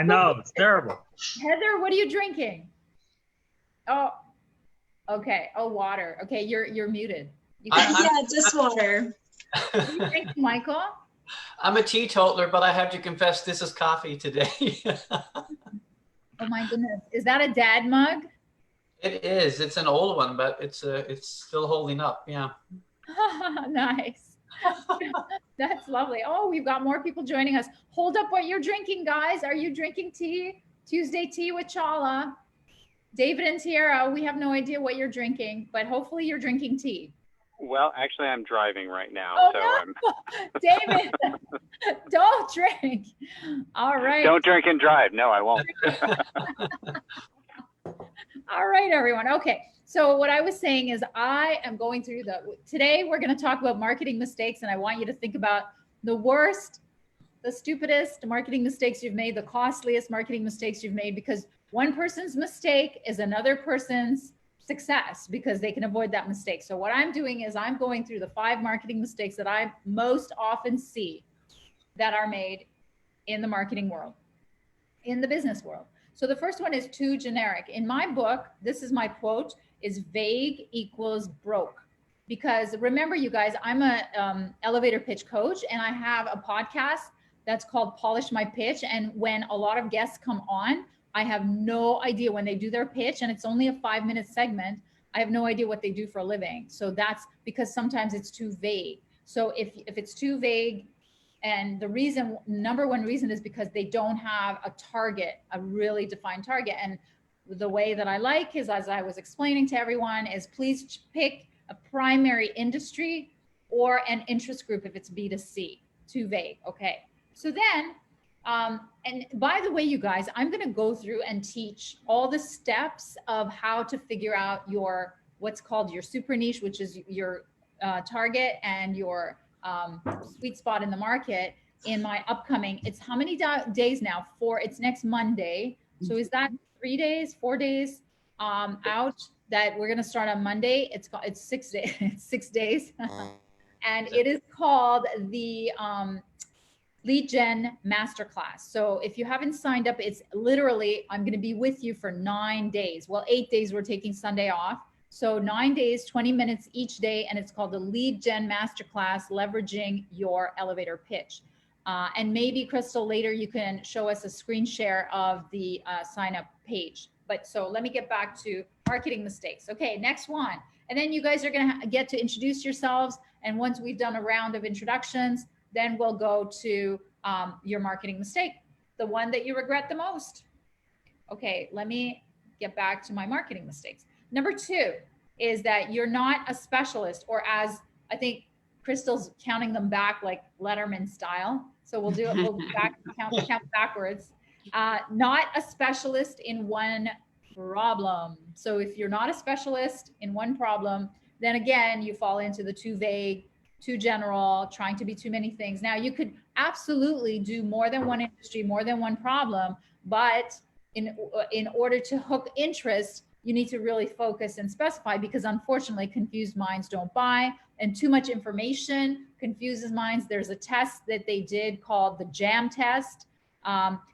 I know, it's terrible. Heather, what are you drinking? Oh, okay. Oh, water. Okay, you're muted. You can, Yeah, just water. what do you think, Michael? I'm a teetotaler, but I have to confess this is coffee today. Oh my goodness. Is that a dad mug? It is. It's an old one, but it's still holding up. Yeah. Nice. That's lovely. Oh, we've got more people joining us. Hold up what you're drinking, guys. Are you drinking tea? Tuesday tea with Chala. David and Tiara, we have no idea what you're drinking, but hopefully you're drinking tea. Well, actually, I'm driving right now. Oh, so no. David, don't drink. All right. Don't drink and drive. No, I won't. All right, everyone. Okay. So what I was saying is I am going through today we're going to talk about marketing mistakes, and I want you to think about the worst, the stupidest marketing mistakes you've made, the costliest marketing mistakes you've made, because one person's mistake is another person's success because they can avoid that mistake. So what I'm doing is I'm going through the 5 marketing mistakes that I most often see that are made in the marketing world, in the business world. So the first one is too generic. In my book, this is my quote, is vague equals broke. Because remember, you guys, I'm a elevator pitch coach, and I have a podcast that's called Polish My Pitch. And when a lot of guests come on, I have no idea when they do their pitch, and it's only a 5-minute segment. I have no idea what they do for a living. So that's because sometimes it's too vague. So if it's too vague, and the reason, number one reason is because they don't have a target, a really defined target. And the way that I like is, as I was explaining to everyone, is please pick a primary industry or an interest group if it's B2C. Too vague. Okay. So then, and by the way, you guys, I'm going to go through and teach all the steps of how to figure out your, what's called your super niche, which is your target and your sweet spot in the market in my upcoming, it's how many days now? It's next Monday. So is that 3 days, 4 days out that we're going to start on Monday? It's 6 days, it's 6 days. And it is called the Lead Gen Masterclass. So if you haven't signed up, it's literally, I'm going to be with you for 9 days. Well, 8 days, we're taking Sunday off. So 9 days, 20 minutes each day. And it's called the Lead Gen Masterclass, leveraging your elevator pitch. And maybe Crystal, later you can show us a screen share of the sign up page. But so let me get back to marketing mistakes. Okay, next one. And then you guys are going to get to introduce yourselves. And once we've done a round of introductions, then we'll go to your marketing mistake, the one that you regret the most. Okay, let me get back to my marketing mistakes. Number 2 is that you're not a specialist, or as I think Crystal's counting them back like Letterman style. So we'll do it, we'll count backwards. Not a specialist in one problem. So if you're not a specialist in one problem, then again, you fall into the too vague, too general, trying to be too many things. Now you could absolutely do more than one industry, more than one problem, but in order to hook interest, you need to really focus and specify, because unfortunately confused minds don't buy, and too much information confuses minds. There's a test that they did called the JAM test.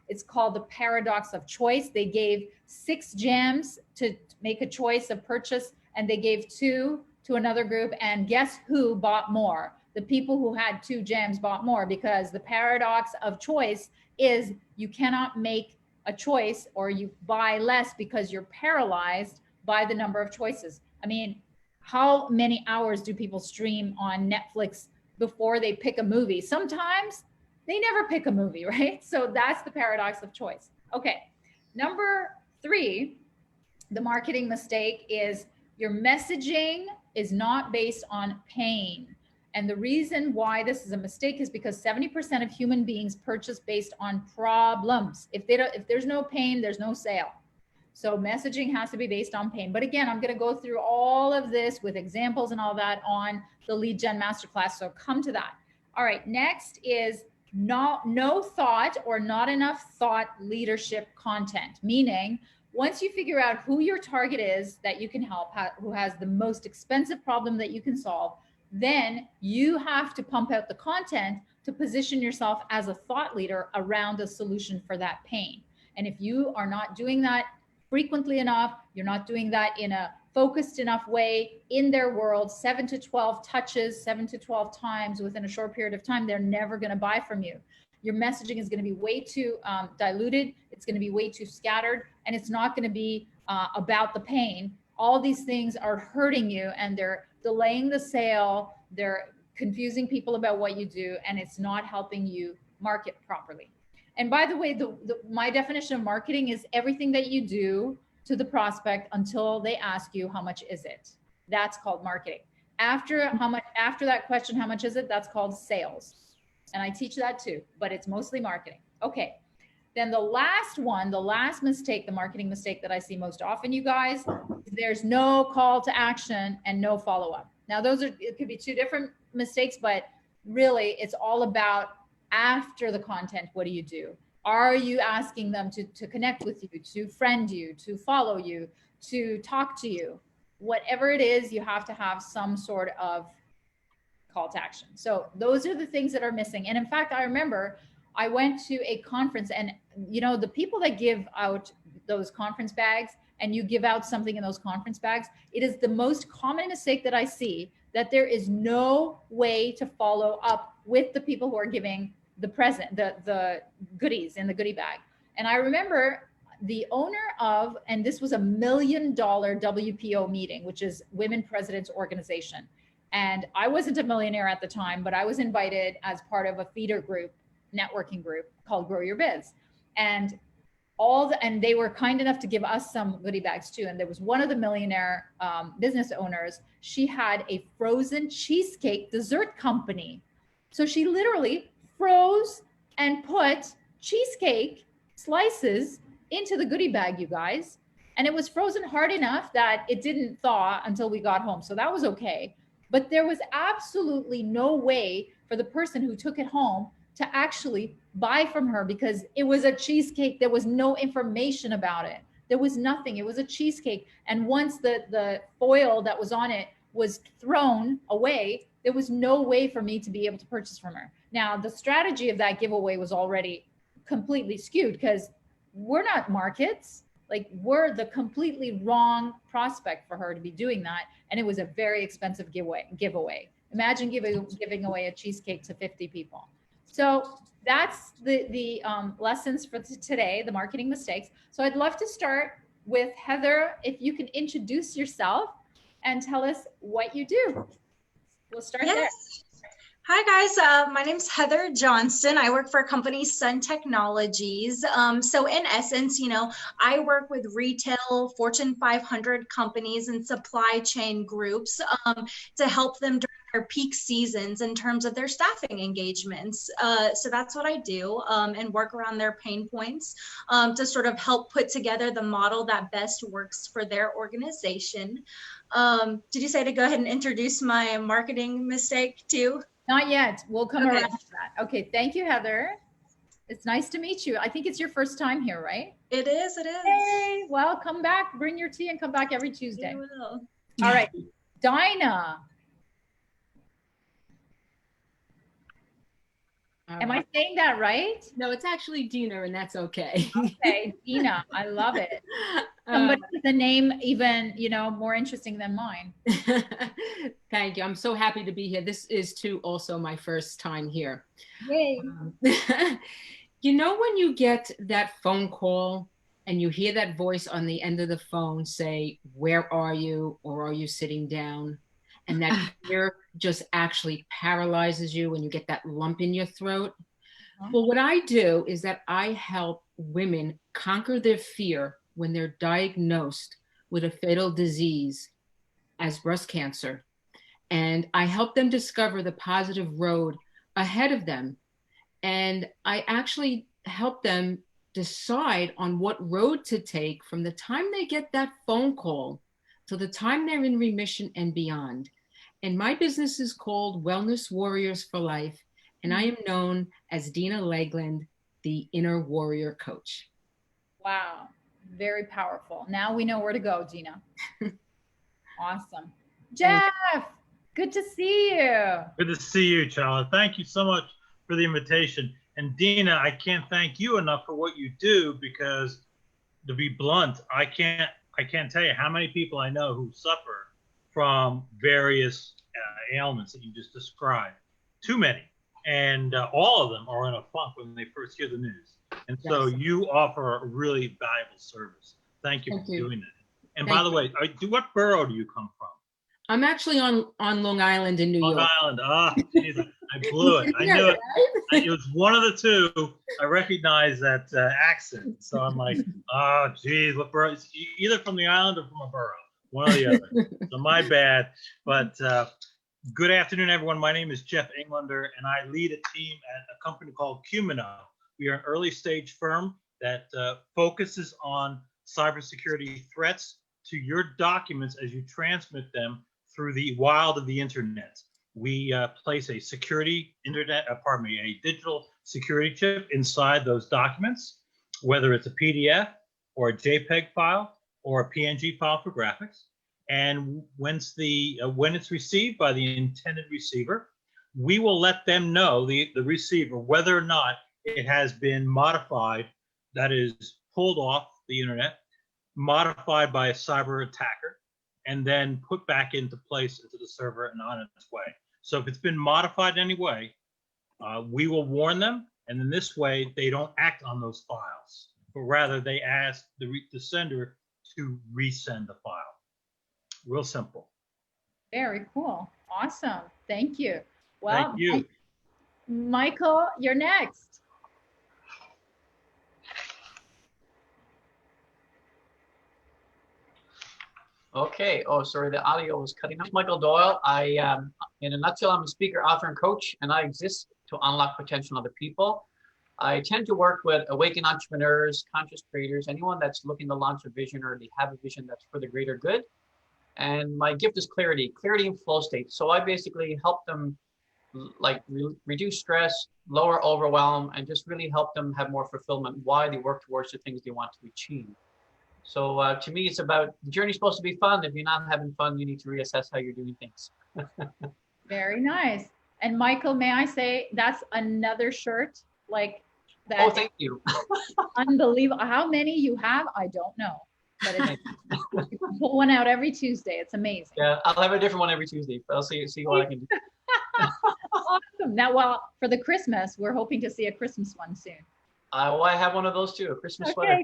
It's called the paradox of choice. They gave 6 jams to make a choice of purchase, and they gave 2 to another group, and guess who bought more? The people who had 2 jams bought more, because the paradox of choice is you cannot make a choice, or you buy less because you're paralyzed by the number of choices. I mean, how many hours do people stream on Netflix before they pick a movie? Sometimes they never pick a movie, right? So that's the paradox of choice. Okay, number 3, the marketing mistake is your messaging is not based on pain. And the reason why this is a mistake is because 70% of human beings purchase based on problems. If there's no pain, there's no sale. So messaging has to be based on pain. But again, I'm going to go through all of this with examples and all that on the Lead Gen Masterclass. So come to that. All right. Next is no thought or not enough thought leadership content, meaning once you figure out who your target is that you can help, who has the most expensive problem that you can solve, then you have to pump out the content to position yourself as a thought leader around a solution for that pain. And if you are not doing that frequently enough, you're not doing that in a focused enough way in their world, 7 to 12 touches, 7 to 12 times within a short period of time, they're never going to buy from you. Your messaging is going to be way too diluted. It's going to be way too scattered, and it's not going to be about the pain. All these things are hurting you, and they're delaying the sale. They're confusing people about what you do, and it's not helping you market properly. And by the way, my definition of marketing is everything that you do to the prospect until they ask you, how much is it? That's called marketing. After that question, how much is it? That's called sales. And I teach that too, but it's mostly marketing. Okay. Then the last one, the last mistake, the marketing mistake that I see most often, you guys, there's no call to action and no follow-up. Now it could be two different mistakes, but really it's all about after the content. What do you do? Are you asking them to connect with you, to friend you, to follow you, to talk to you? Whatever it is, you have to have some sort of call to action. So those are the things that are missing. And in fact, I remember I went to a conference, and the people that give out those conference bags, and you give out something in those conference bags, it is the most common mistake that I see, that there is no way to follow up with the people who are giving the present, the goodies in the goodie bag. And I remember the owner of, and this was $1 million WPO meeting, which is Women Presidents Organization. And I wasn't a millionaire at the time, but I was invited as part of a feeder group, networking group called Grow Your Biz. And they were kind enough to give us some goodie bags too. And there was one of the millionaire business owners. She had a frozen cheesecake dessert company. So she literally froze and put cheesecake slices into the goodie bag, you guys. And it was frozen hard enough that it didn't thaw until we got home. So that was okay. But there was absolutely no way for the person who took it home to actually buy from her, because it was a cheesecake. There was no information about it. There was nothing. It was a cheesecake. And once the foil that was on it was thrown away, there was no way for me to be able to purchase from her. Now, the strategy of that giveaway was already completely skewed, because we're not markets. Like, we're the completely wrong prospect for her to be doing that. And it was a very expensive giveaway. Imagine giving away a cheesecake to 50 people. So that's the lessons for today, the marketing mistakes. So I'd love to start with Heather. If you can introduce yourself and tell us what you do. We'll start there. Hi guys, my name's Heather Johnston. I work for a company, Sun Technologies. So in essence, I work with retail Fortune 500 companies and supply chain groups to help them during their peak seasons in terms of their staffing engagements. So that's what I do, and work around their pain points to sort of help put together the model that best works for their organization. Did you say to go ahead and introduce my marketing mistake too? Not yet. We'll come around to that. Okay. Thank you, Heather. It's nice to meet you. I think it's your first time here, right? It is. It is. Hey, well, come back. Bring your tea and come back every Tuesday. I will. All right. Dinah. Am I saying that right? No, it's actually Dina, and that's okay. Okay, Dina. I love it. Somebody with a name even, more interesting than mine. Thank you. I'm so happy to be here. This is too also my first time here. Yay. When you get that phone call and you hear that voice on the end of the phone say, "Where are you?" or "Are you sitting down?" And that fear just actually paralyzes you when you get that lump in your throat. Well, what I do is that I help women conquer their fear when they're diagnosed with a fatal disease as breast cancer. And I help them discover the positive road ahead of them. And I actually help them decide on what road to take from the time they get that phone call to the time they're in remission and beyond. And my business is called Wellness Warriors for Life. And I am known as Dina Legland, the Inner Warrior Coach. Wow. Very powerful. Now we know where to go, Dina. Awesome. Jeff, good to see you. Good to see you, Chala. Thank you so much for the invitation. And Dina, I can't thank you enough for what you do, because to be blunt, I can't tell you how many people I know who suffer from various ailments that you just described. Too many. And all of them are in a funk when they first hear the news. And so Yes. you offer a really valuable service. Thank you for doing that. And by the way, what borough do you come from? I'm actually on Long Island in New Long York. Island. Ah, geez, I blew it. I knew it. It was one of the two. I recognized that accent. So I'm like, oh, geez, what borough? It's either from the island or from a borough. One or the other. So my bad. But good afternoon, everyone. My name is Jeff Englander, and I lead a team at a company called Cumino. We are an early stage firm that focuses on cybersecurity threats to your documents as you transmit them through the wild of the internet. We place a a digital security chip inside those documents, whether it's a PDF or a JPEG file or a PNG file for graphics. And when it's received by the intended receiver, we will let them know, the receiver, whether or not it has been modified, that is pulled off the internet, modified by a cyber attacker, and then put back into place into the server and on its way. So if it's been modified in any way, we will warn them, and in this way, they don't act on those files, but rather they ask the sender to resend the file. Real simple. Very cool. Awesome. Thank you. Well, thank you. Michael, you're next. Okay. Oh, sorry, the audio was cutting off. Michael Doyle. In a nutshell, I'm a speaker, author, and coach, and I exist to unlock potential in other people. I tend to work with awakened entrepreneurs, conscious creators, anyone that's looking to launch a vision or they have a vision that's for the greater good. And my gift is clarity and flow state. So I basically help them reduce stress, lower overwhelm, and just really help them have more fulfillment while they work towards the things they want to achieve. So to me, it's about the journey's supposed to be fun. If you're not having fun, you need to reassess how you're doing things. Very nice. And Michael, may I say, that's another shirt like that. Oh, thank you. Unbelievable. How many you have, I don't know. But it's, you pull one out every Tuesday. It's amazing. Yeah, I'll have a different one every Tuesday. I'll see what I can do. Awesome. Now, well, for the Christmas, we're hoping to see a Christmas one soon. Well, I have one of those too, a Christmas sweater.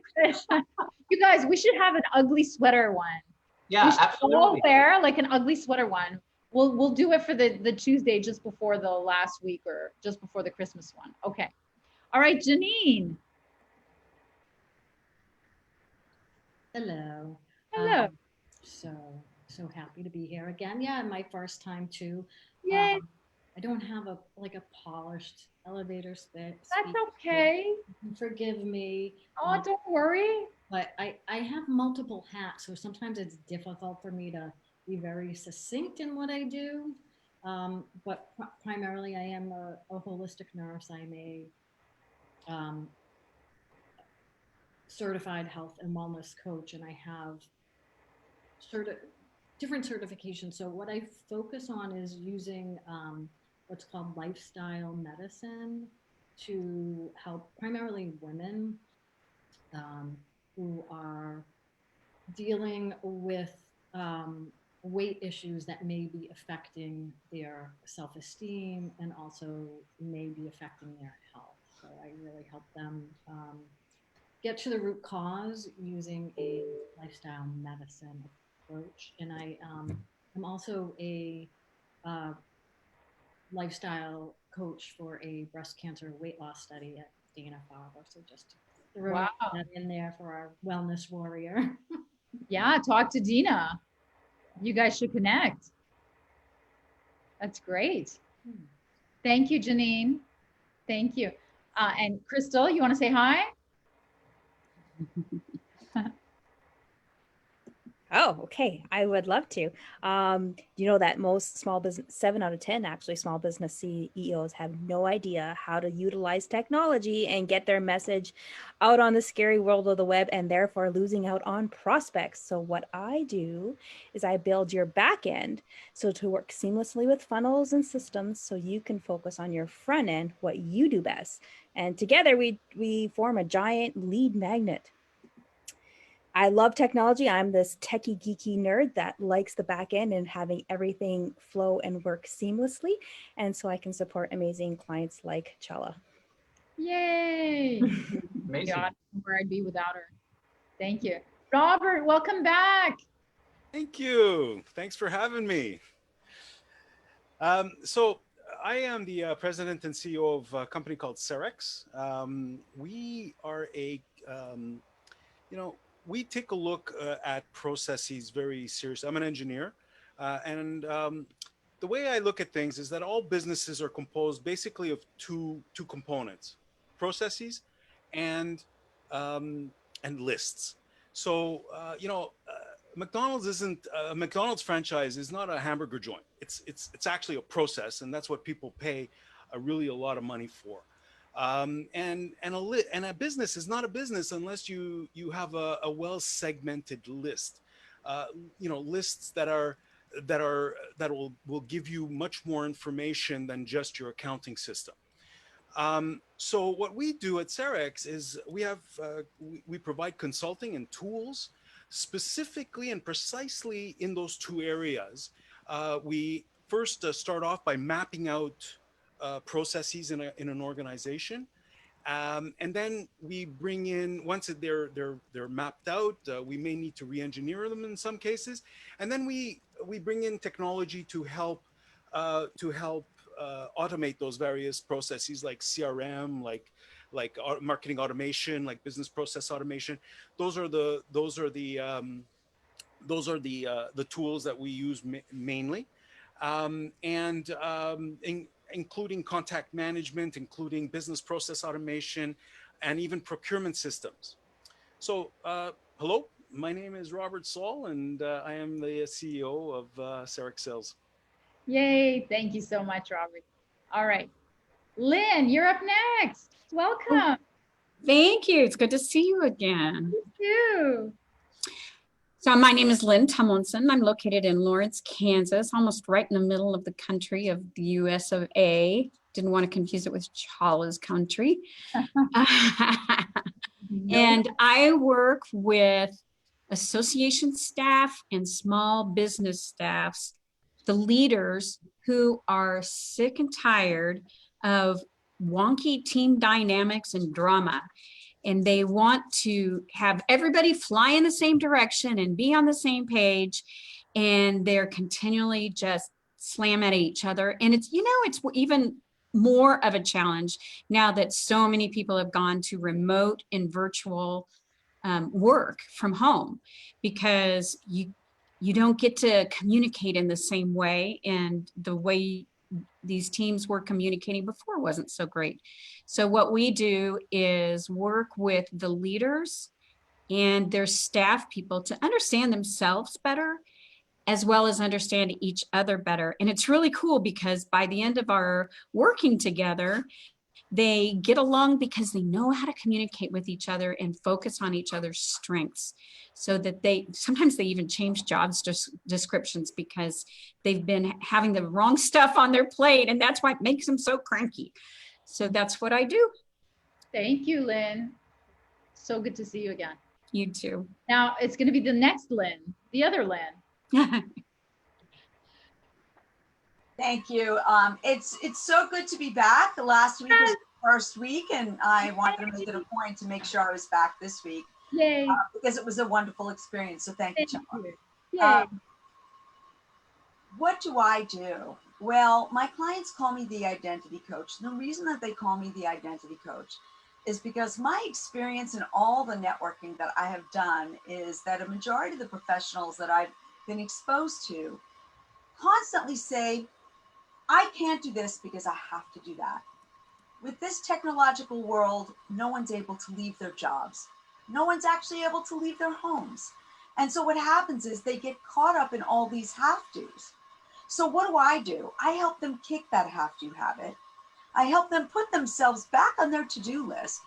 You guys, we should have an ugly sweater one. Yeah, we should absolutely. all wear like an ugly sweater one. We'll do it for the Tuesday just before the last week or just before the Christmas one. Okay. All right, Janine. Hello. Hello. So happy to be here again. Yeah, my first time too. Yay. I don't have a polished elevator speech. That's okay. Forgive me. Oh, don't worry. But I have multiple hats, so sometimes it's difficult for me to be very succinct in what I do. But primarily, I am a holistic nurse. I'm a certified health and wellness coach, and I have different certifications. So what I focus on is using what's called lifestyle medicine to help primarily women who are dealing with weight issues that may be affecting their self-esteem and also may be affecting their health. So I really help them get to the root cause using a lifestyle medicine approach. And I'm also a lifestyle coach for a breast cancer weight loss study at Dana-Farber. So just to throw that in there for our wellness warrior. Yeah, talk to Dina. You guys should connect. That's great. Thank you, Janine. Thank you. And Crystal, you want to say hi? Oh, okay. I would love to. You know that most small business, 7 out of 10 actually small business CEOs have no idea how to utilize technology and get their message out on the scary world of the web and therefore losing out on prospects. So what I do is I build your back end so to work seamlessly with funnels and systems so you can focus on your front end, what you do best. And together we form a giant lead magnet. I love technology. I'm this techie geeky nerd that likes the back end and having everything flow and work seamlessly. And so I can support amazing clients like Chala. Yay. Amazing. God, where I'd be without her. Thank you. Robert, welcome back. Thank you. Thanks for having me. So I am the president and CEO of a company called Cerex. We are you know, we take a look at processes very seriously. I'm an engineer, and the way I look at things is that all businesses are composed basically of two components: processes and lists. So McDonald's isn't a McDonald's franchise is not a hamburger joint. It's actually a process, and that's what people pay really a lot of money for. And a business is not a business unless you have a well segmented list. Lists that will give you much more information than just your accounting system. So what we do at Cerex is we provide consulting and tools specifically and precisely in those two areas. We first start off by mapping out processes in an organization. And then we bring in, once they're mapped out, we may need to re-engineer them in some cases, and then we bring in technology to help automate those various processes, like CRM, like marketing automation, like business process automation. Those are the tools that we use mainly, including contact management, including business process automation, and even procurement systems. So, hello, my name is Robert Saul, and I am the CEO of Cerex Sales. Yay. Thank you so much, Robert. All right. Lynn, you're up next. Welcome. Thank you. It's good to see you again. You too. So my name is Lynn Tomlinson. I'm located in Lawrence, Kansas, almost right in the middle of the country of the US of A. Didn't want to confuse it with Chala's country. And I work with association staff and small business staffs, the leaders who are sick and tired of wonky team dynamics and drama. And they want to have everybody fly in the same direction and be on the same page. And they're continually just slam at each other. And it's even more of a challenge now that so many people have gone to remote and virtual work from home, because you don't get to communicate in the same way, and the way these teams were communicating before wasn't so great. So what we do is work with the leaders and their staff people to understand themselves better, as well as understand each other better. And it's really cool because by the end of our working together, they get along because they know how to communicate with each other and focus on each other's strengths, so that sometimes they even change jobs descriptions because they've been having the wrong stuff on their plate, and that's what makes them so cranky. So that's what I do. Thank you, Lynn. So good to see you again. You too. Now it's going to be the next Lynn, the other Lynn. Thank you. It's so good to be back. The last week was the first week, and I wanted to make it a point to make sure I was back this week. Yay. Because it was a wonderful experience. So thank you, Chala. Yay. What do I do? Well, my clients call me the identity coach. The reason that they call me the identity coach is because my experience in all the networking that I have done is that a majority of the professionals that I've been exposed to constantly say, I can't do this because I have to do that. With this technological world, no one's able to leave their jobs. No one's actually able to leave their homes. And so what happens is they get caught up in all these have-tos. So what do? I help them kick that have-to habit. I help them put themselves back on their to-do list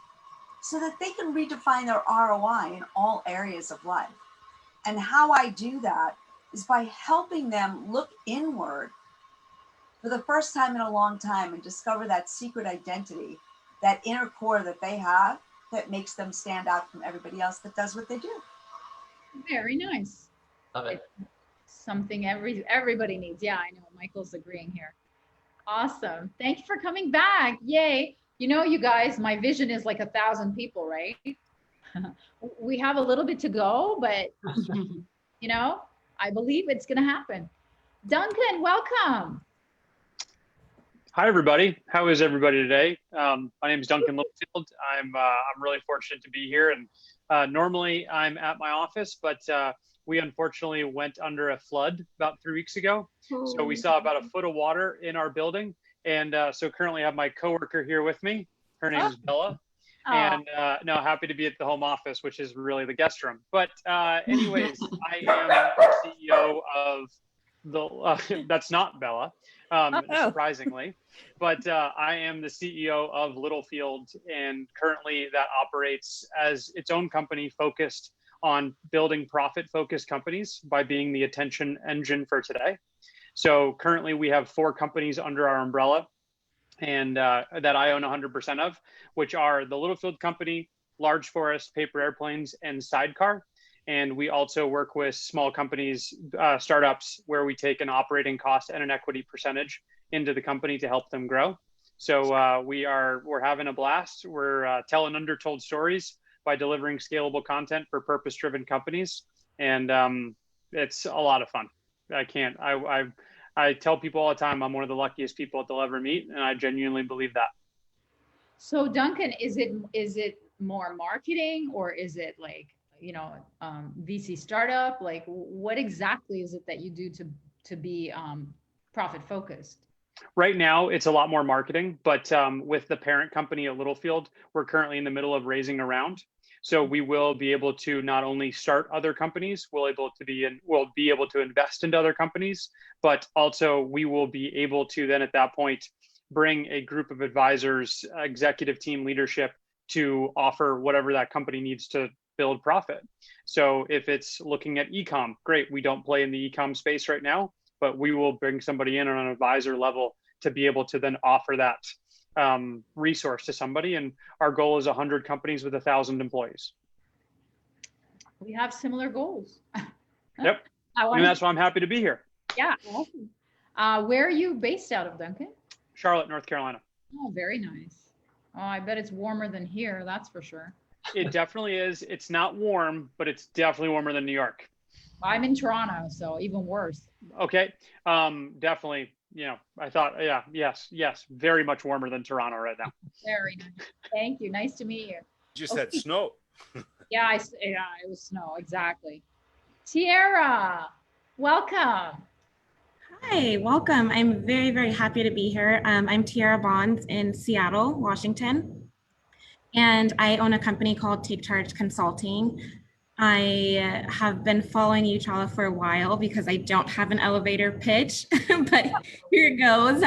so that they can redefine their ROI in all areas of life. And how I do that is by helping them look inward for the first time in a long time and discover that secret identity, that inner core that they have that makes them stand out from everybody else that does what they do. Very nice. Love it. Something everybody needs. Yeah, I know. Michael's agreeing here. Awesome. Thank you for coming back. Yay. You know, you guys, my vision is like 1,000 people, right? We have a little bit to go, but you know, I believe it's going to happen. Duncan, welcome. Hi, everybody. How is everybody today? My name is Duncan Littlefield. I'm really fortunate to be here. And normally I'm at my office, but we unfortunately went under a flood about 3 weeks ago. So we saw about a foot of water in our building. And so currently I have my coworker here with me. Her name is Bella. And no, happy to be at the home office, which is really the guest room. But anyways, I am CEO of the, that's not Bella, surprisingly, but I am the CEO of Littlefield, and currently that operates as its own company focused on building profit-focused companies by being the attention engine for today. So currently we have 4 companies under our umbrella, and that I own 100% of, which are the Littlefield Company, Large Forest, Paper Airplanes, and Sidecar. And we also work with small companies, startups, where we take an operating cost and an equity percentage into the company to help them grow. So we're having a blast. We're telling undertold stories by delivering scalable content for purpose-driven companies, and it's a lot of fun. I tell people all the time I'm one of the luckiest people that they'll ever meet, and I genuinely believe that. So Duncan, is it more marketing, or is it like, you know, VC startup? Like, what exactly is it that you do to be profit focused? Right now, it's a lot more marketing, but with the parent company at Littlefield, we're currently in the middle of raising a round. So we will be able to not only start other companies, we'll be able to invest into other companies, but also we will be able to then at that point bring a group of advisors, executive team leadership to offer whatever that company needs to build profit. So if it's looking at e-com, great. We don't play in the e-com space right now, but we will bring somebody in on an advisor level to be able to then offer that resource to somebody. And our goal is 100 companies with 1,000 employees. We have similar goals. Yep. And that's why I'm happy to be here. Yeah. Awesome. Where are you based out of, Duncan? Charlotte, North Carolina. Oh, very nice. Oh, I bet it's warmer than here. That's for sure. It definitely is. It's not warm, but it's definitely warmer than New York. I'm in Toronto, so even worse. Okay. Definitely, you know, I thought, yeah, yes, very much warmer than Toronto right now. Very nice. Thank you. Nice to meet you. Just had snow. Yeah, it was snow. Exactly. Tiara, welcome. Hi, welcome. I'm very, very happy to be here. I'm Tiara Bonds in Seattle, Washington, and I own a company called Take Charge Consulting. I have been following you, Chala, for a while because I don't have an elevator pitch, but here it goes.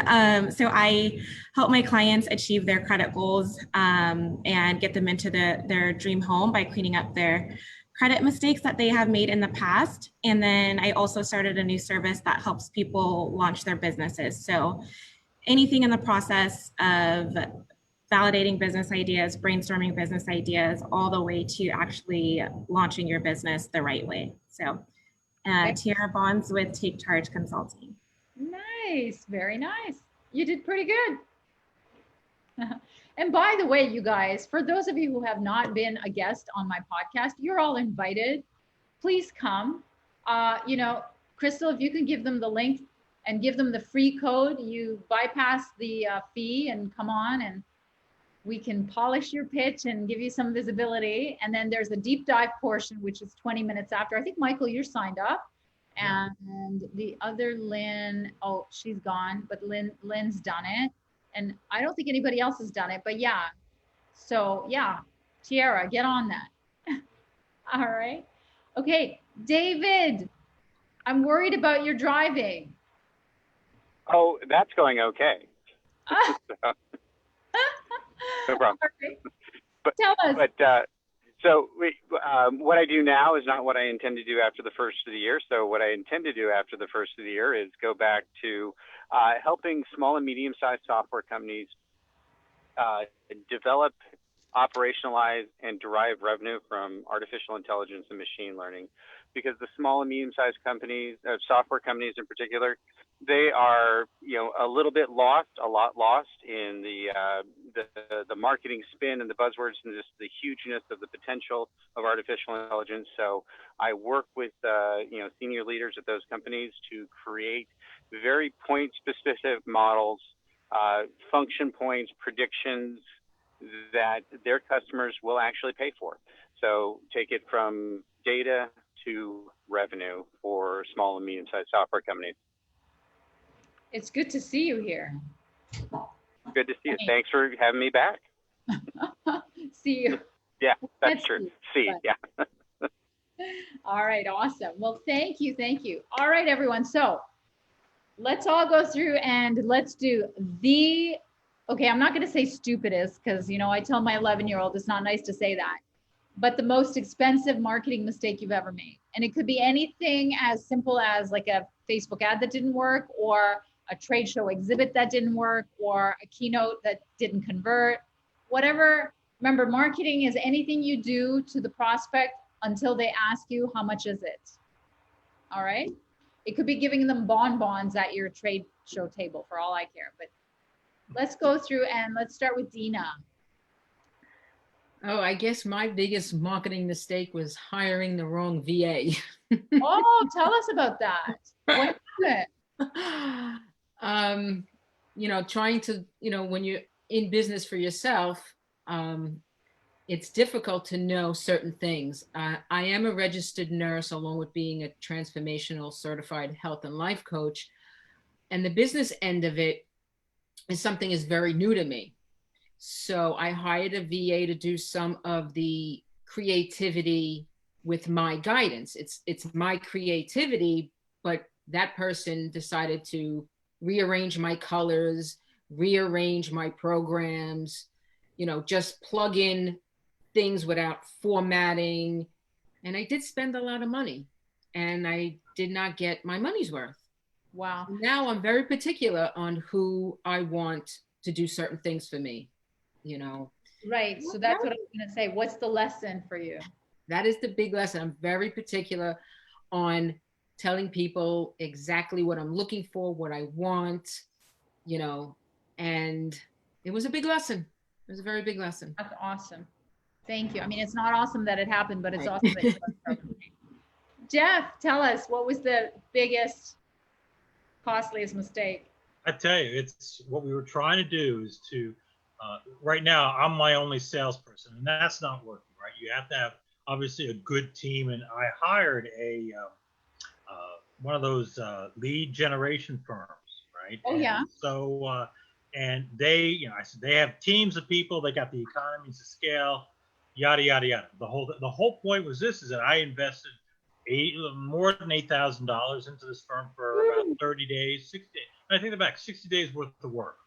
So I help my clients achieve their credit goals and get them into their dream home by cleaning up their credit mistakes that they have made in the past. And then I also started a new service that helps people launch their businesses. So anything in the process of validating business ideas, brainstorming business ideas, all the way to actually launching your business the right way. So Tiara Bonds with Take Charge Consulting. Nice, very nice. You did pretty good. And by the way, you guys, for those of you who have not been a guest on my podcast, you're all invited. Please come. You know, Crystal, if you can give them the link and give them the free code, you bypass the fee and come on, and we can polish your pitch and give you some visibility. And then there's a deep dive portion, which is 20 minutes after. I think, Michael, you're signed up. And the other Lynn, oh, she's gone, but Lynn's done it. And I don't think anybody else has done it, but yeah. So yeah, Tiara, get on that. All right. Okay, David, I'm worried about your driving. Oh, that's going okay. So, no problem. Right. But, Tell us. What I do now is not what I intend to do after the first of the year. So what I intend to do after the first of the year is go back to helping small and medium-sized software companies develop, operationalize, and derive revenue from artificial intelligence and machine learning. Because the small and medium-sized companies, software companies in particular, they are, a little bit lost, a lot lost in the marketing spin and the buzzwords and just the hugeness of the potential of artificial intelligence. So I work with, senior leaders at those companies to create very point-specific models, function points, predictions that their customers will actually pay for. So take it from data to revenue for small and medium-sized software companies. It's good to see you here. Good to see you. Thanks for having me back. See you. Yeah, that's true. See you. Yeah. All right, awesome. Well, thank you. All right, everyone. So let's all go through and let's do okay, I'm not going to say stupidest because, I tell my 11-year-old it's not nice to say that, but the most expensive marketing mistake you've ever made. And it could be anything as simple as like a Facebook ad that didn't work, or a trade show exhibit that didn't work, or a keynote that didn't convert, whatever. Remember, marketing is anything you do to the prospect until they ask you, how much is it? All right. It could be giving them bonbons at your trade show table for all I care, but let's go through and let's start with Dina. Oh, I guess my biggest marketing mistake was hiring the wrong VA. Oh, tell us about that. What happened? Trying to, when you're in business for yourself, it's difficult to know certain things. I am a registered nurse, along with being a transformational certified health and life coach. And the business end of it is something is very new to me. So I hired a VA to do some of the creativity with my guidance. It's my creativity, but that person decided to rearrange my colors, rearrange my programs, just plug in things without formatting. And I did spend a lot of money, and I did not get my money's worth. Wow. Now I'm very particular on who I want to do certain things for me, Right. So that's what I was going to say. What's the lesson for you? That is the big lesson. I'm very particular on telling people exactly what I'm looking for, what I want, and it was a big lesson. It was a very big lesson. That's awesome. Thank you. I mean, it's not awesome that it happened, but it's awesome that you Jeff, tell us, what was the biggest, costliest mistake? I tell you, it's what we were trying to do is to, right now, I'm my only salesperson, and that's not working, right? You have to have, obviously, a good team, and I hired one of those lead generation firms, right? Oh, yeah. So, and they, I said, they have teams of people, they got the economies of scale, yada, yada, yada. The whole point was this, is that I invested more than $8,000 into this firm for about 30 days, 60 days. And I think about 60 days worth of work.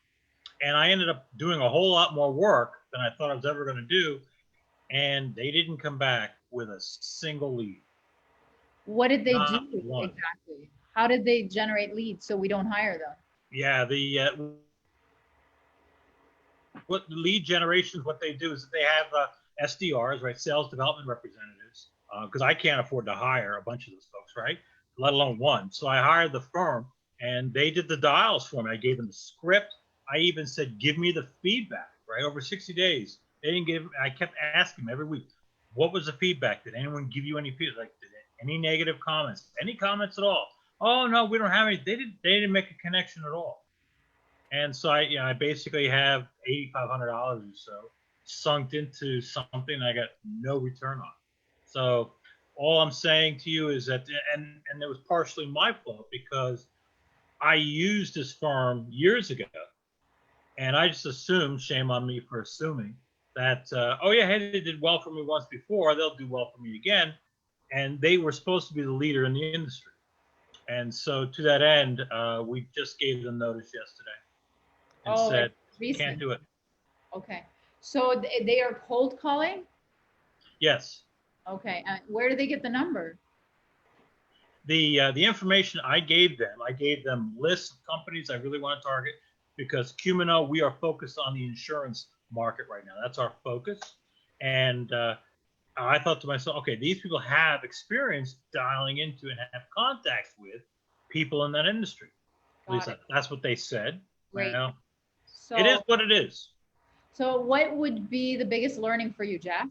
And I ended up doing a whole lot more work than I thought I was ever going to do. And they didn't come back with a single lead. What did they Not do one. exactly? How did they generate leads so we don't hire them? Yeah, what lead generations, what they do is that they have SDRs, right, sales development representatives, because I can't afford to hire a bunch of those folks, right, let alone one. So I hired the firm, and they did the dials for me. I gave them the script. I even said, give me the feedback, right, over 60 days. They didn't give. I kept asking them every week, what was the feedback? Did anyone give you any feedback? Like, any negative comments? Any comments at all? Oh no, we don't have any. They didn't make a connection at all. And so I basically have $8,500 or so sunk into something I got no return on. So all I'm saying to you is that, and it was partially my fault because I used this firm years ago, and I just assumed, shame on me for assuming that, oh yeah, hey, they did well for me once before, they'll do well for me again. and they were supposed to be the leader in the industry. And so to that end, we just gave them notice yesterday and Oh, said, it's can't recent. do it. Okay. So they are cold calling? Yes. Okay. Where do they get the number? The information I gave them lists of companies I really want to target because Cumino, we are focused on the insurance market right now. That's our focus. And I thought to myself, okay, these people have experience dialing into and have contacts with people in that industry. At least that's what they said. Great. Well, So it is what it is. So what would be the biggest learning for you, Jeff,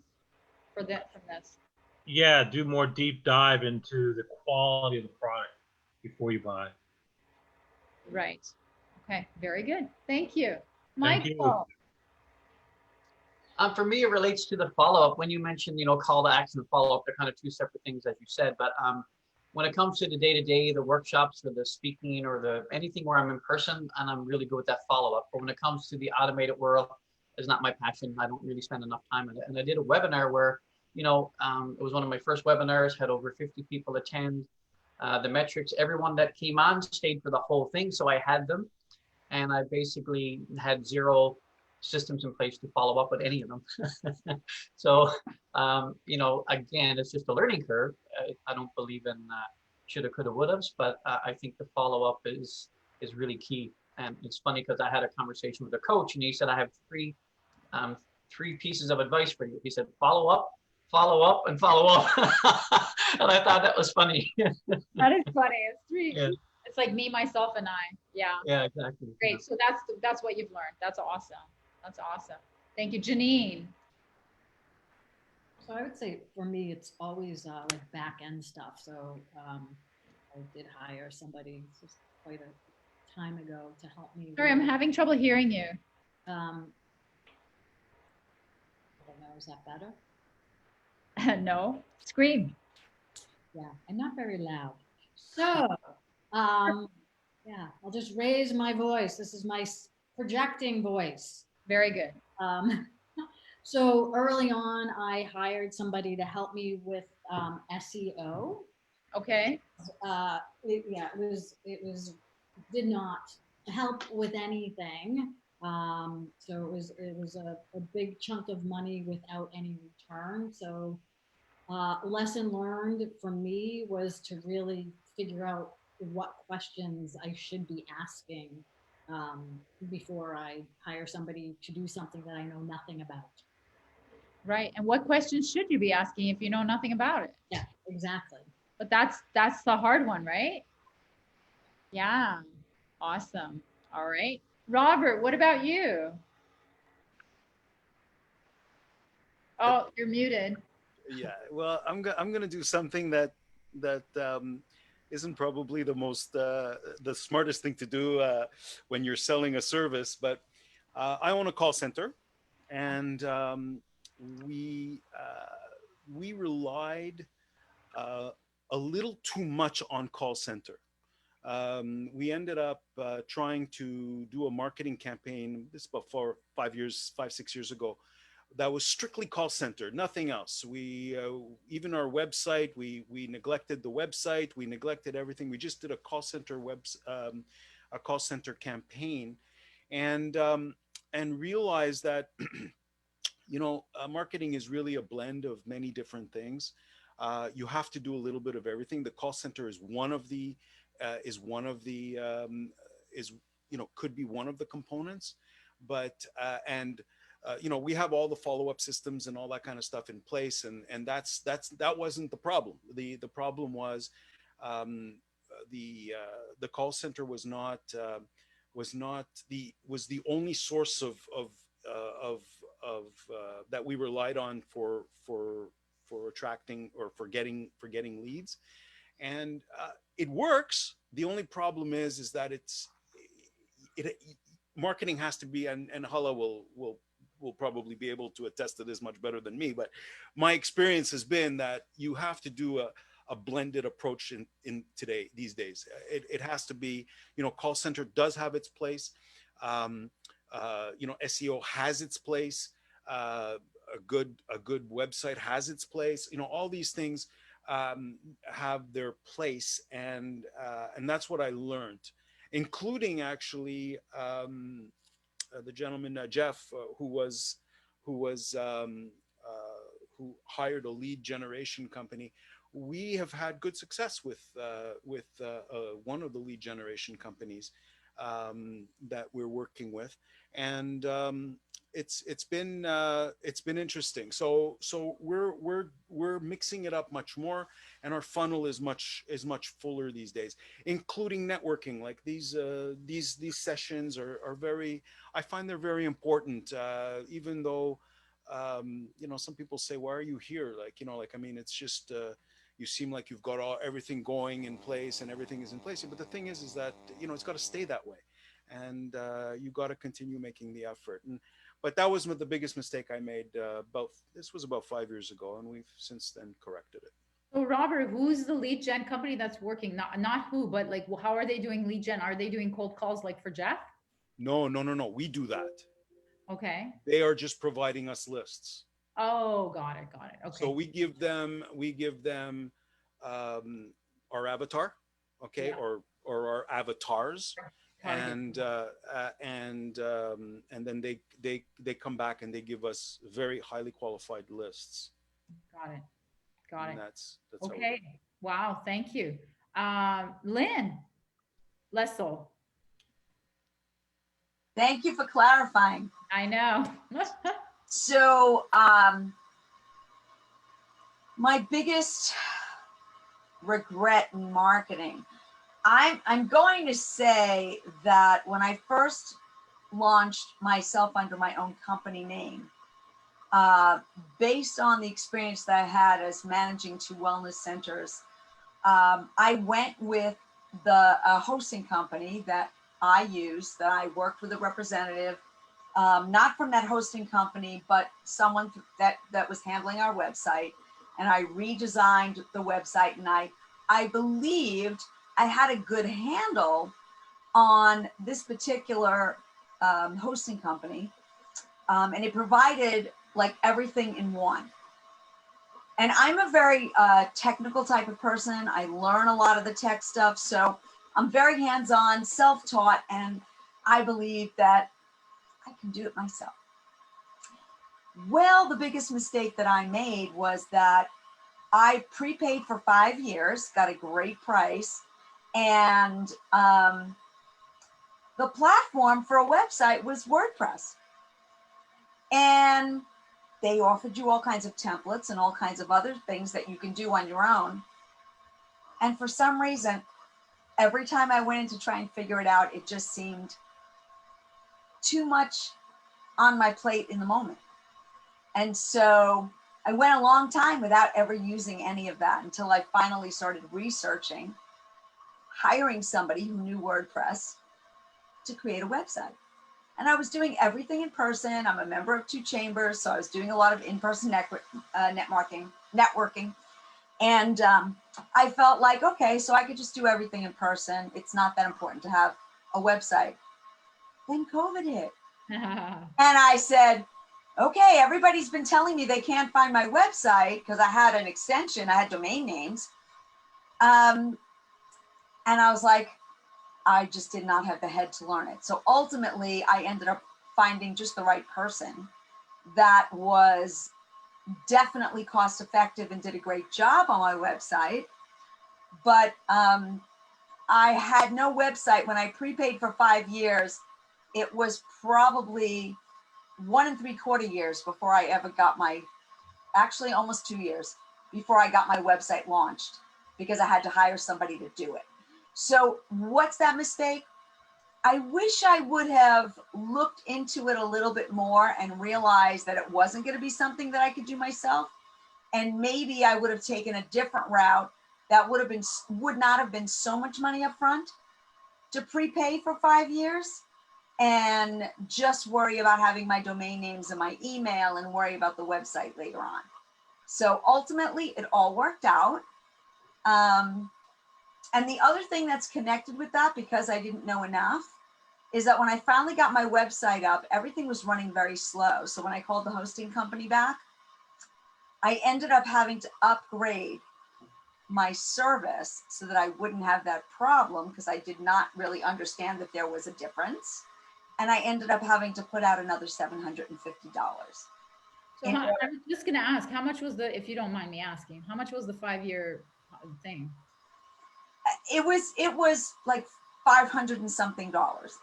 from this? Yeah, do more deep dive into the quality of the product before you buy. Right. Okay. Very good. Thank you. Thank you. Michael. For me, it relates to the follow-up. When you mentioned, call to action and follow-up, they're kind of two separate things, as you said. But when it comes to the day-to-day, the workshops or the speaking or the anything where I'm in person, and I'm really good with that follow-up. But when it comes to the automated world, it's not my passion. I don't really spend enough time on it. And I did a webinar where, it was one of my first webinars, had over 50 people attend. The metrics, everyone that came on stayed for the whole thing. So I had them, and I basically had zero systems in place to follow up with any of them. So, again, it's just a learning curve. I don't believe in shoulda, coulda, wouldas, but I think the follow up is really key. And it's funny because I had a conversation with a coach, and he said, I have three pieces of advice for you. He said, follow up, and follow up. And I thought that was funny. That is funny. It's three. Yeah. It's like me, myself, and I. Yeah. Yeah, exactly. Great. Yeah. So that's what you've learned. That's awesome. That's awesome. Thank you, Janine. So I would say for me, it's always like back end stuff. So I did hire somebody just quite a time ago to help me. Sorry, I'm having trouble hearing you. I don't know, is that better? No, scream. Yeah, I'm not very loud. So, yeah, I'll just raise my voice. This is my projecting voice. Very good. So early on, I hired somebody to help me with SEO. Okay. It did not help with anything. So it was a big chunk of money without any return. So lesson learned from me was to really figure out what questions I should be asking before I hire somebody to do something that I know nothing about. Right. And what questions should you be asking if you know nothing about it? Yeah, exactly. But that's the hard one, right? Yeah. Awesome. All right. Robert, what about you? Oh, you're muted. Yeah, well, I'm gonna do something that isn't probably the most the smartest thing to do when you're selling a service, but I own a call center, and we relied a little too much on call center. We ended up trying to do a marketing campaign. This is about 6 years ago. That was strictly call center, nothing else. We even our website, we neglected the website, we neglected everything. We just did a call center campaign, and realized that marketing is really a blend of many different things. You have to do a little bit of everything. The call center is could be one of the components, but we have all the follow-up systems and all that kind of stuff in place, and that wasn't the problem. The problem was the call center was the only source of that we relied on for attracting or for getting leads, and it works. The only problem is that marketing has to be, and Chala will probably be able to attest to this much better than me, but my experience has been that you have to do a blended approach in these days. It has to be, call center does have its place. SEO has its place. A good website has its place. All these things have their place, and that's what I learned, including actually the gentleman Jeff, who was who hired a lead generation company. We have had good success with one of the lead generation companies that we're working with, and it's been interesting. So we're mixing it up much more, and our funnel is much fuller these days, including networking. Like these sessions are very, I find they're very important, even though some people say, why are you here? Like I mean, it's just you seem like you've got everything going in place and everything is in place. But the thing is that it's got to stay that way, and you got to continue making the effort. But that was the biggest mistake I made. This was about 5 years ago, and we've since then corrected it. So Robert, who's the lead gen company that's working? Not who, but like, how are they doing lead gen? Are they doing cold calls like for Jeff? No. We do that. Okay. They are just providing us lists. Oh, got it. Okay. So we give them our avatar, okay, yeah. or our avatars, and then they come back and they give us very highly qualified lists. Got it. That's okay. Wow. Thank you, Lynn Lessel. Thank you for clarifying. I know. So my biggest regret in marketing, I'm going to say that when I first launched myself under my own company name, based on the experience that I had as managing two wellness centers, I went with the hosting company that I used, that I worked with a representative, not from that hosting company, but someone that was handling our website. And I redesigned the website, and I believed I had a good handle on this particular hosting company. And it provided like everything in one. And I'm a very technical type of person. I learn a lot of the tech stuff. So I'm very hands-on, self-taught, and I believe that I can do it myself. Well, the biggest mistake that I made was that I prepaid for 5 years, got a great price, and the platform for a website was WordPress. And they offered you all kinds of templates and all kinds of other things that you can do on your own. And for some reason, every time I went in to try and figure it out, it just seemed too much on my plate in the moment. And so I went a long time without ever using any of that until I finally started researching, hiring somebody who knew WordPress to create a website. And I was doing everything in person. I'm a member of 2 chambers, so I was doing a lot of in-person networking. And I felt like, okay, so I could just do everything in person. It's not that important to have a website. Then COVID hit. And I said, okay, everybody's been telling me they can't find my website because I had an extension, I had domain names. And I was like, I just did not have the head to learn it. So ultimately, I ended up finding just the right person that was definitely cost effective and did a great job on my website. But I had no website. When I prepaid for 5 years, it was probably 1 3/4 years before I ever got actually almost 2 years before I got my website launched, because I had to hire somebody to do it. So what's that mistake? I wish I would have looked into it a little bit more and realized that it wasn't going to be something that I could do myself. And maybe I would have taken a different route that would not have been so much money up front to prepay for 5 years and just worry about having my domain names and my email and worry about the website later on. So ultimately, it all worked out. And the other thing that's connected with that, because I didn't know enough, is that when I finally got my website up, everything was running very slow. So when I called the hosting company back, I ended up having to upgrade my service so that I wouldn't have that problem, because I did not really understand that there was a difference. And I ended up having to put out another $750. So I was just going to ask, how much was the, if you don't mind me asking, how much was the 5-year thing? It was like $500 and something.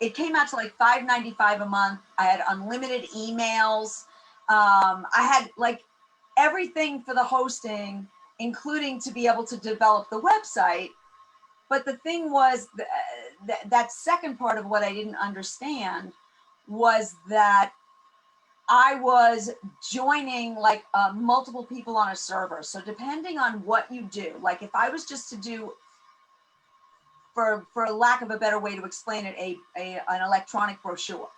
It came out to like $595 a month. I had unlimited emails. I had like everything for the hosting, including to be able to develop the website. But the thing was that second part of what I didn't understand was that I was joining like multiple people on a server. So depending on what you do, like if I was just to do, for lack of a better way to explain it, an electronic brochure,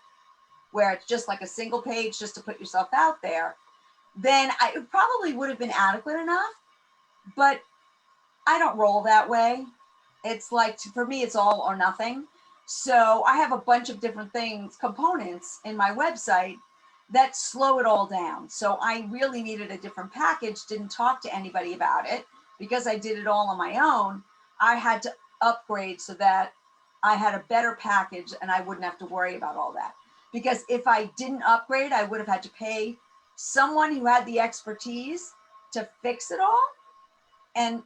where it's just like a single page just to put yourself out there, then it probably would have been adequate enough. But I don't roll that way. It's like, for me, it's all or nothing. So I have a bunch of different things, components in my website that slow it all down. So I really needed a different package, didn't talk to anybody about it because I did it all on my own. I had to upgrade so that I had a better package and I wouldn't have to worry about all that. Because if I didn't upgrade, I would have had to pay someone who had the expertise to fix it all. And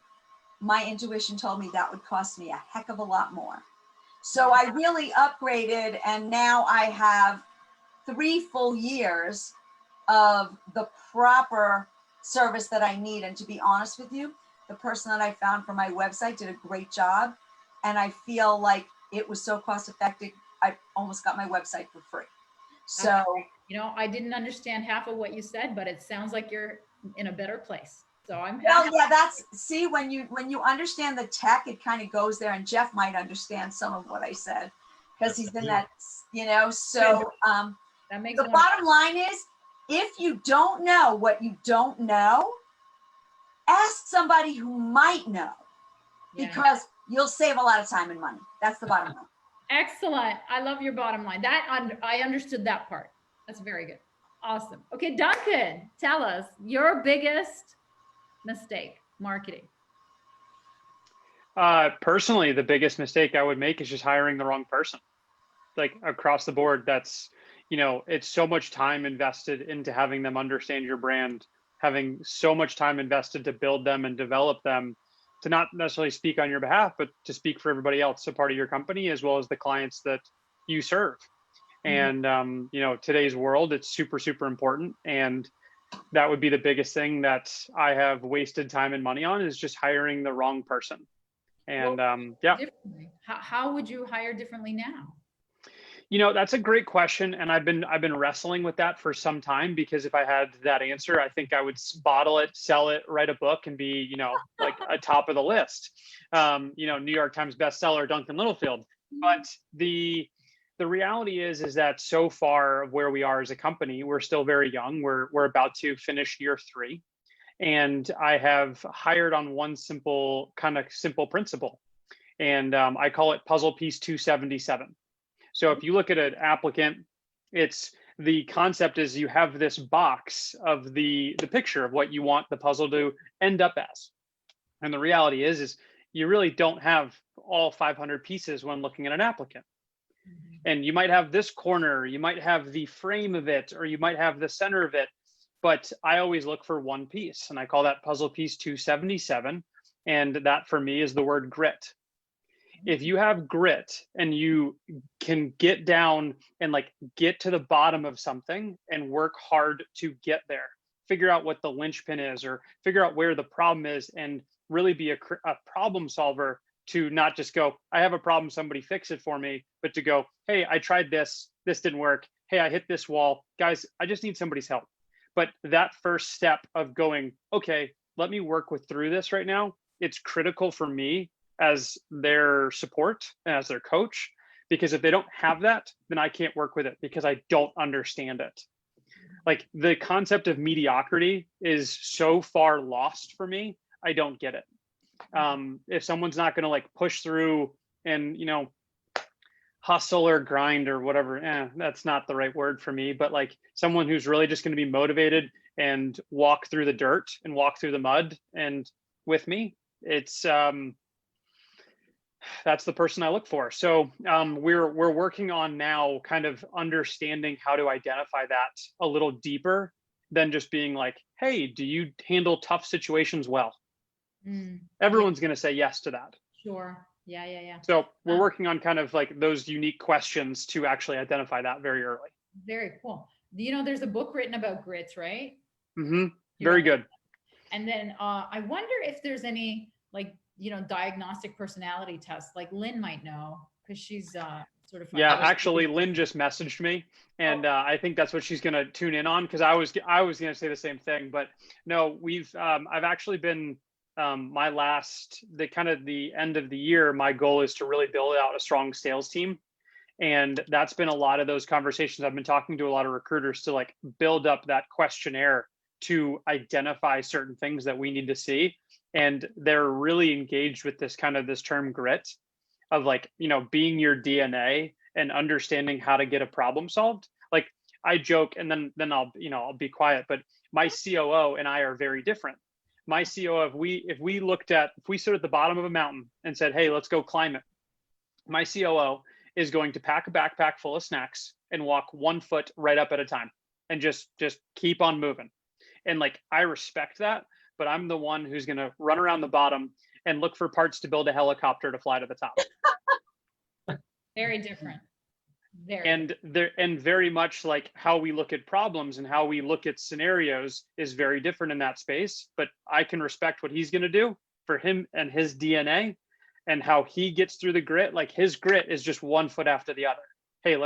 my intuition told me that would cost me a heck of a lot more. So I really upgraded, and now I have 3 full years of the proper service that I need. And to be honest with you, the person that I found for my website did a great job. And I feel like it was so cost effective, I almost got my website for free. So, you know, I didn't understand half of what you said, but it sounds like you're in a better place. So I'm well, yeah, that's, see, when you understand the tech, it kind of goes there, and Jeff might understand some of what I said because he's in that, you know, so that makes the bottom line is, if you don't know what you don't know, ask somebody who might know, because you'll save a lot of time and money. That's the bottom line. Excellent. I love your bottom line. I understood that part. That's very good. Awesome. Okay, Duncan, tell us your biggest mistake marketing. Personally, the biggest mistake I would make is just hiring the wrong person. Like across the board, that's, you know, it's so much time invested into having them understand your brand, having so much time invested to build them and develop them, to not necessarily speak on your behalf, but to speak for everybody else, a part of your company, as well as the clients that you serve. And, you know, today's world, it's super, super important. And that would be the biggest thing that I have wasted time and money on, is just hiring the wrong person. And yeah. How would you hire differently now? You know, that's a great question. And I've been wrestling with that for some time, because if I had that answer, I think I would bottle it, sell it, write a book, and be, you know, like a top of the list. You know, New York Times bestseller, Duncan Littlefield. But the reality is that so far of where we are as a company, we're still very young. We're about to finish year 3. And I have hired on one simple principle. And I call it puzzle piece 277. So if you look at an applicant, it's, the concept is you have this box of the picture of what you want the puzzle to end up as. And the reality is you really don't have all 500 pieces when looking at an applicant. And you might have this corner, you might have the frame of it, or you might have the center of it. But I always look for one piece, and I call that puzzle piece 277. And that for me is the word grit. If you have grit and you can get down and like get to the bottom of something and work hard to get there, figure out what the linchpin is, or figure out where the problem is, and really be a problem solver, to not just go, I have a problem, somebody fix it for me, but to go, hey, I tried this didn't work. Hey, I hit this wall. Guys, I just need somebody's help. But that first step of going, okay, let me work through this right now, it's critical for me as their support and as their coach, because if they don't have that, then I can't work with it because I don't understand it. Like the concept of mediocrity is so far lost for me. I don't get it. If someone's not going to like push through and, you know, hustle or grind or whatever, that's not the right word for me, but like someone who's really just going to be motivated and walk through the dirt and walk through the mud and with me, it's that's the person I look for. So we're working on now kind of understanding how to identify that a little deeper than just being like, hey, do you handle tough situations well? Everyone's going to say yes to that. Sure. Yeah. So we're working on kind of like those unique questions to actually identify that very early. Very cool. You know, there's a book written about grits, right? Mm-hmm. Very good. And then I wonder if there's any like, you know, diagnostic personality tests, like Lynn might know because she's sort of. Yeah, actually, Lynn just messaged me, and I think that's what she's going to tune in on, because I was going to say the same thing. But no, I've actually been the end of the year. My goal is to really build out a strong sales team, and that's been a lot of those conversations. I've been talking to a lot of recruiters to like build up that questionnaire to identify certain things that we need to see. And they're really engaged with this term grit of like, you know, being your DNA and understanding how to get a problem solved. Like I joke and then I'll be quiet, but my COO and I are very different. My COO, if we stood at the bottom of a mountain and said, hey, let's go climb it. My COO is going to pack a backpack full of snacks and walk 1 foot right up at a time and just keep on moving. And like, I respect that, but I'm the one who's going to run around the bottom and look for parts to build a helicopter to fly to the top. Very different. And very much like how we look at problems and how we look at scenarios is very different in that space. But I can respect what he's going to do for him and his DNA and how he gets through the grit. Like his grit is just 1 foot after the other. Hey,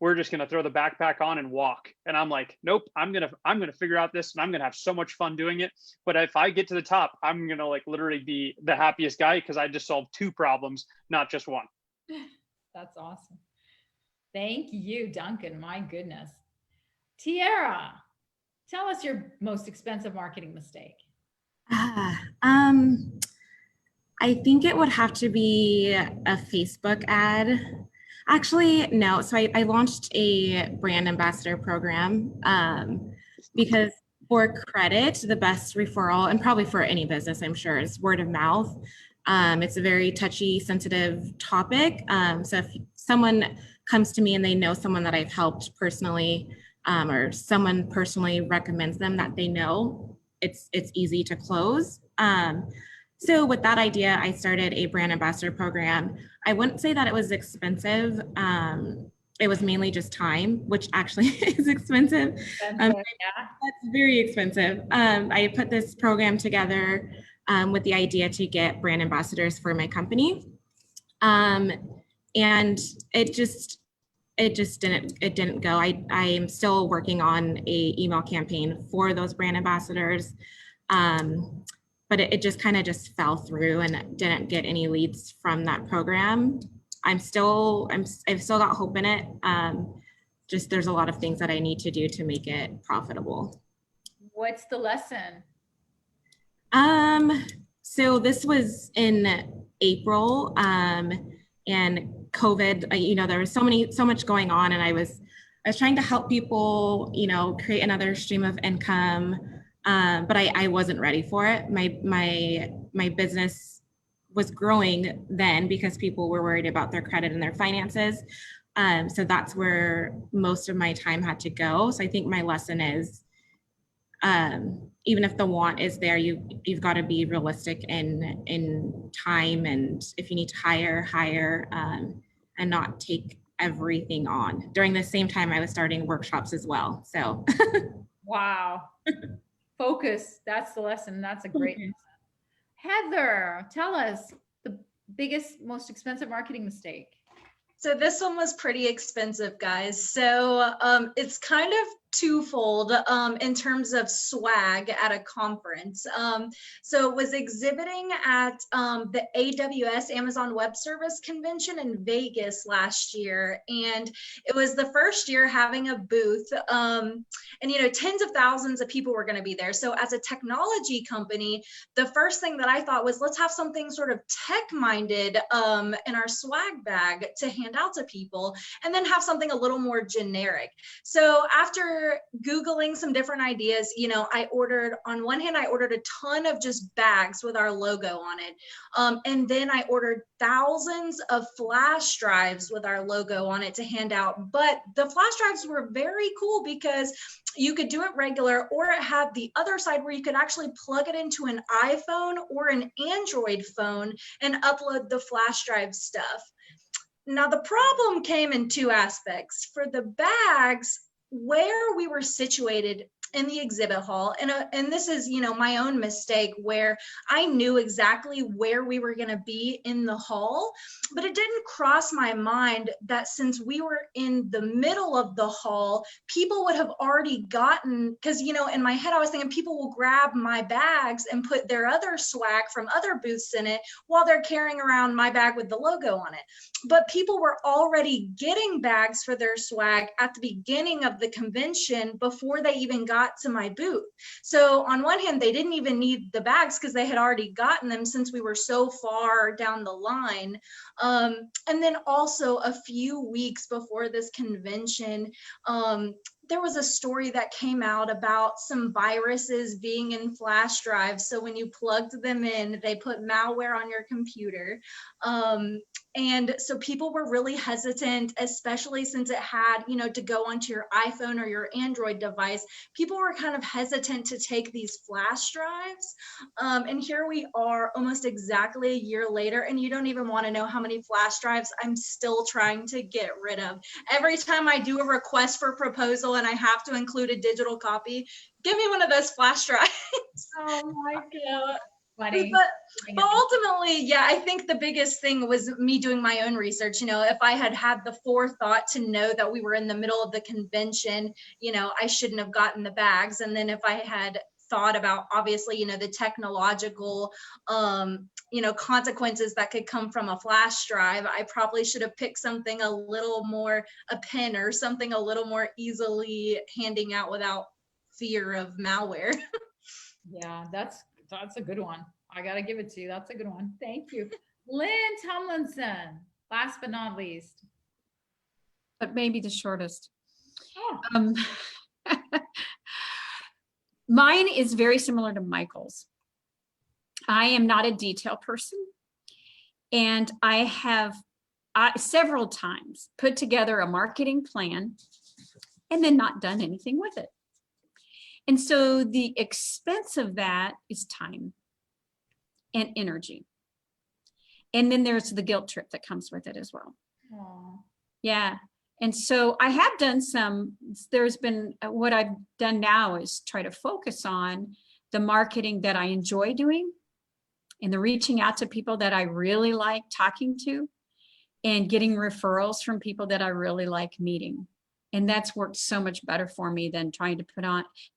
we're just going to throw the backpack on and walk. And I'm like, nope, I'm going to figure out this and I'm going to have so much fun doing it. But if I get to the top, I'm going to like literally be the happiest guy because I just solved 2 problems, not just 1. That's awesome. Thank you, Duncan. My goodness. Tiara, tell us your most expensive marketing mistake. I think it would have to be a Facebook ad. Actually, no. So I launched a brand ambassador program because for credit, the best referral, and probably for any business, I'm sure, is word of mouth. It's a very touchy, sensitive topic. So if someone comes to me and they know someone that I've helped personally, or someone personally recommends them that they know, it's easy to close. So with that idea, I started a brand ambassador program. I wouldn't say that it was expensive. It was mainly just time, which actually is expensive. Yeah. That's very expensive. I put this program together with the idea to get brand ambassadors for my company. And it didn't go. I am still working on a email campaign for those brand ambassadors. But it just kind of fell through and didn't get any leads from that program. I've still got hope in it. Just there's a lot of things that I need to do to make it profitable. What's the lesson? So this was in April, and COVID, there was so much going on, and I was trying to help people, create another stream of income. But I wasn't ready for it. My business was growing then because people were worried about their credit and their finances. So that's where most of my time had to go. So I think my lesson is, even if the want is there, you've got to be realistic in time, and if you need to hire, and not take everything on. During the same time, I was starting workshops as well. So. Wow. Focus. That's the lesson. That's a great lesson. Heather, tell us the biggest, most expensive marketing mistake. So this one was pretty expensive, guys. So it's kind of twofold in terms of swag at a conference. So it was exhibiting at the AWS Amazon Web Service convention in Vegas last year. And it was the first year having a booth, and tens of thousands of people were going to be there. So as a technology company, the first thing that I thought was, let's have something sort of tech-minded in our swag bag to hand out to people, and then have something a little more generic. So after after Googling some different ideas, you know, on one hand, I ordered a ton of just bags with our logo on it. And then I ordered thousands of flash drives with our logo on it to hand out. But the flash drives were very cool because you could do it regular, or it had the other side where you could actually plug it into an iPhone or an Android phone and upload the flash drive stuff. Now, the problem came in two aspects. For the bags, where we were situated in the exhibit hall, and this is, you know, my own mistake, where I knew exactly where we were going to be in the hall, but it didn't cross my mind that since we were in the middle of the hall, people would have already gotten, because, you know, in my head I was thinking people will grab my bags and put their other swag from other booths in it while they're carrying around my bag with the logo on it. But people were already getting bags for their swag at the beginning of the convention before they even got to my booth. So on one hand, they didn't even need the bags because they had already gotten them since we were so far down the line. And then also a few weeks before this convention, there was a story that came out about some viruses being in flash drives. So when you plugged them in, they put malware on your computer. And so people were really hesitant, especially since it had, you know, to go onto your iPhone or your Android device. People were kind of hesitant to take these flash drives. And here we are almost exactly a year later, and you don't even want to know how many flash drives I'm still trying to get rid of. Every time I do a request for proposal and I have to include a digital copy, give me one of those flash drives. Oh my God. Funny. But ultimately, yeah, I think the biggest thing was me doing my own research. You know, if I had had the forethought to know that we were in the middle of the convention, you know, I shouldn't have gotten the bags. And then if I had thought about, obviously, you know, the technological, you know, consequences that could come from a flash drive, I probably should have picked something a little more, a pen or something a little more easily handing out without fear of malware. Yeah, that's a good one. I got to give it to you. That's a good one. Thank you. Lynn Tomlinson, last but not least. But maybe the shortest. Oh. Mine is very similar to Michael's. I am not a detail person, and I have several times put together a marketing plan and then not done anything with it. And so the expense of that is time and energy. And then there's the guilt trip that comes with it as well. Aww. Yeah. And so I have done there's been, what I've done now is try to focus on the marketing that I enjoy doing and the reaching out to people that I really like talking to and getting referrals from people that I really like meeting. And that's worked so much better for me than trying to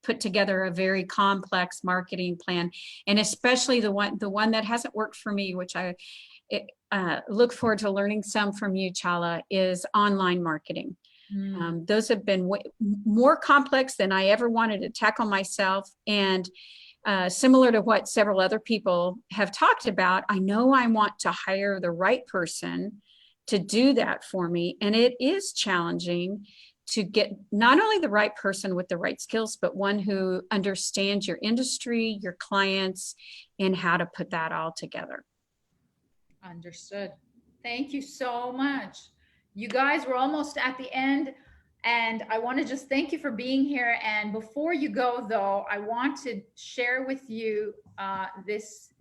put together a very complex marketing plan. And especially the one that hasn't worked for me, which I look forward to learning some from you, Chala, is online marketing. Those have been more complex than I ever wanted to tackle myself. And similar to what several other people have talked about, I know I want to hire the right person to do that for me. And it is challenging to get not only the right person with the right skills, but one who understands your industry, your clients, and how to put that all together. Understood. Thank you so much. You guys, we're almost at the end, and I want to just thank you for being here. And before you go, though, I want to share with you this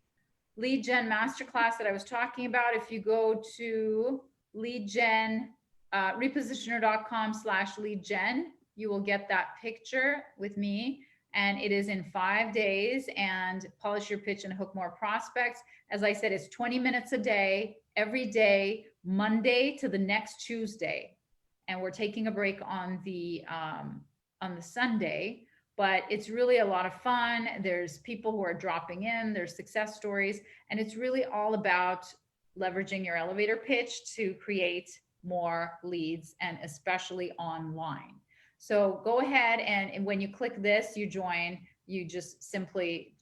lead gen masterclass that I was talking about. If you go to repositioner.com/lead gen, you will get that picture with me. And it is in 5 days, and polish your pitch and hook more prospects. As I said, it's 20 minutes a day, every day, Monday to the next Tuesday. And we're taking a break on the Sunday, but it's really a lot of fun. There's people who are dropping in, there's success stories, and it's really all about leveraging your elevator pitch to create more leads, and especially online. So go ahead, and when you click this, you join. You just simply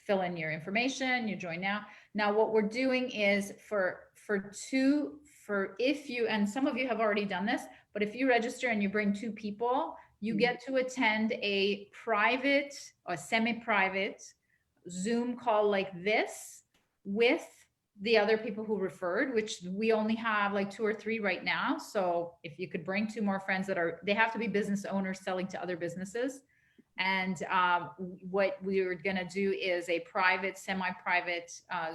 fill in your information, you join now. Now what we're doing is if you, and some of you have already done this, but if you register and you bring 2 people, you get to attend a private or semi-private Zoom call like this with the other people who referred, which we only have like 2 or 3 right now. So if you could bring 2 more friends they have to be business owners selling to other businesses. And what we're going to do is a private, semi-private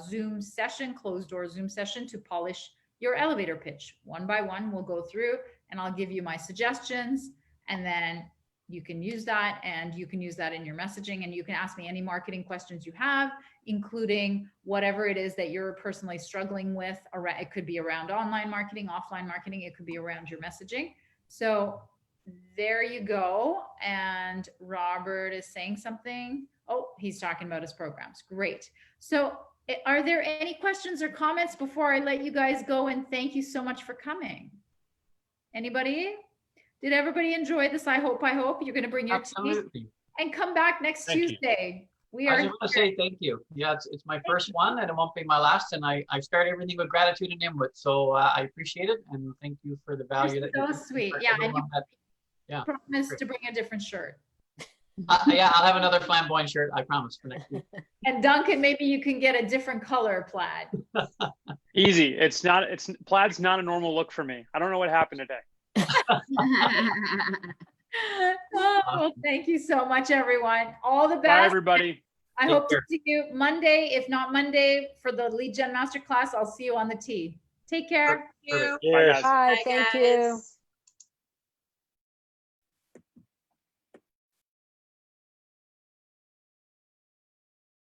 Zoom session, closed door Zoom session to polish your elevator pitch. One by one, we'll go through and I'll give you my suggestions, and then you can use that, and you can use that in your messaging, and you can ask me any marketing questions you have, including whatever it is that you're personally struggling with. It could be around online marketing, offline marketing. It could be around your messaging. So there you go. And Robert is saying something. Oh, he's talking about his programs. Great. So are there any questions or comments before I let you guys go? And thank you so much for coming. Anybody? Did everybody enjoy this? I hope you're going to bring your teas and come back next Tuesday. I just want to say thank you. Yeah, it's my first one, and it won't be my last. And I start everything with gratitude and input. So I appreciate it, and thank you for the value. You're so sweet. Yeah, and you promise to bring a different shirt. Yeah, I'll have another flamboyant shirt. I promise for next week. And Duncan, maybe you can get a different color plaid. Easy. Plaid's not a normal look for me. I don't know what happened today. Well, thank you so much, everyone. All the best. Bye, everybody. I hope to see you Monday. If not Monday for the Lead Gen Masterclass, I'll see you on the tee. Take care. Bye, guys. Bye. Thank you.